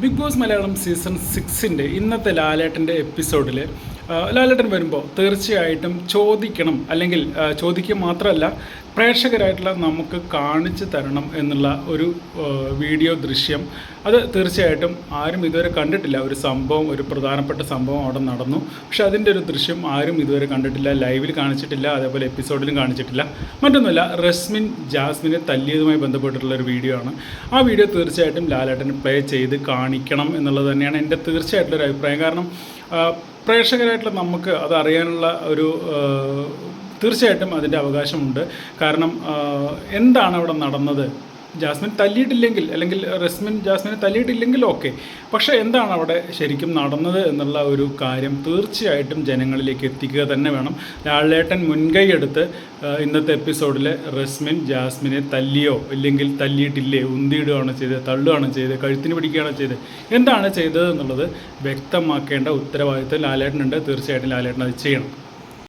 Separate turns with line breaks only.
Big boss Malayalam season 6 ഇന്നത്തെ ലാലേട്ടൻ്റെ എപ്പിസോഡിൽ ലാലേട്ടൻ വരുമ്പോൾ തീർച്ചയായിട്ടും ചോദിക്കണം, അല്ലെങ്കിൽ ചോദിക്കുക മാത്രമല്ല പ്രേക്ഷകരായിട്ടുള്ള നമുക്ക് കാണിച്ചു തരണം എന്നുള്ള ഒരു വീഡിയോ ദൃശ്യം. അത് തീർച്ചയായിട്ടും ആരും ഇതുവരെ കണ്ടിട്ടില്ല. ഒരു സംഭവം, ഒരു പ്രധാനപ്പെട്ട സംഭവം അവിടെ നടന്നു, പക്ഷെ അതിൻ്റെ ഒരു ദൃശ്യം ആരും ഇതുവരെ കണ്ടിട്ടില്ല, ലൈവിൽ കാണിച്ചിട്ടില്ല, അതേപോലെ എപ്പിസോഡിലും കാണിച്ചിട്ടില്ല. മറ്റൊന്നുമല്ല, റസ്മിൻ ജാസ്മിനെ തല്ലിയതുമായി ബന്ധപ്പെട്ടിട്ടുള്ളൊരു വീഡിയോ ആണ്. ആ വീഡിയോ തീർച്ചയായിട്ടും ലാലേട്ടന് പ്ലേ ചെയ്ത് കാണിക്കണം എന്നുള്ളത് തന്നെയാണ് എൻ്റെ തീർച്ചയായിട്ടുള്ളൊരു അഭിപ്രായം. കാരണം പ്രേക്ഷകരായിട്ടുള്ള നമുക്ക് അത് അറിയാനുള്ള ഒരു തീർച്ചയായിട്ടും അതിൻ്റെ അവകാശമുണ്ട്. കാരണം എന്താണ് അവിടെ നടന്നത്? ജാസ്മിൻ തല്ലിയിട്ടില്ലെങ്കിൽ, അല്ലെങ്കിൽ റസ്മിൻ ജാസ്മിനെ തല്ലിയിട്ടില്ലെങ്കിൽ ഓക്കെ, പക്ഷേ എന്താണ് അവിടെ ശരിക്കും നടന്നത് എന്നുള്ള ഒരു കാര്യം തീർച്ചയായിട്ടും ജനങ്ങളിലേക്ക് എത്തിക്കുക തന്നെ വേണം. ലാലേട്ടൻ മുൻകൈ എടുത്ത് ഇന്നത്തെ എപ്പിസോഡിൽ റസ്മിൻ ജാസ്മിനെ തല്ലിയോ ഇല്ലെങ്കിൽ തല്ലിയിട്ടില്ലേ, ഉന്തിയിടുകയാണോ ചെയ്തത്, തള്ളുകയാണോ ചെയ്തത്, കഴുത്തിന് പിടിക്കുകയാണോ ചെയ്തത്, എന്താണ് ചെയ്തത് എന്നുള്ളത് വ്യക്തമാക്കേണ്ട ഉത്തരവാദിത്വം ലാലേട്ടനുണ്ട്. തീർച്ചയായിട്ടും ലാലേട്ടൻ അത് ചെയ്യണം.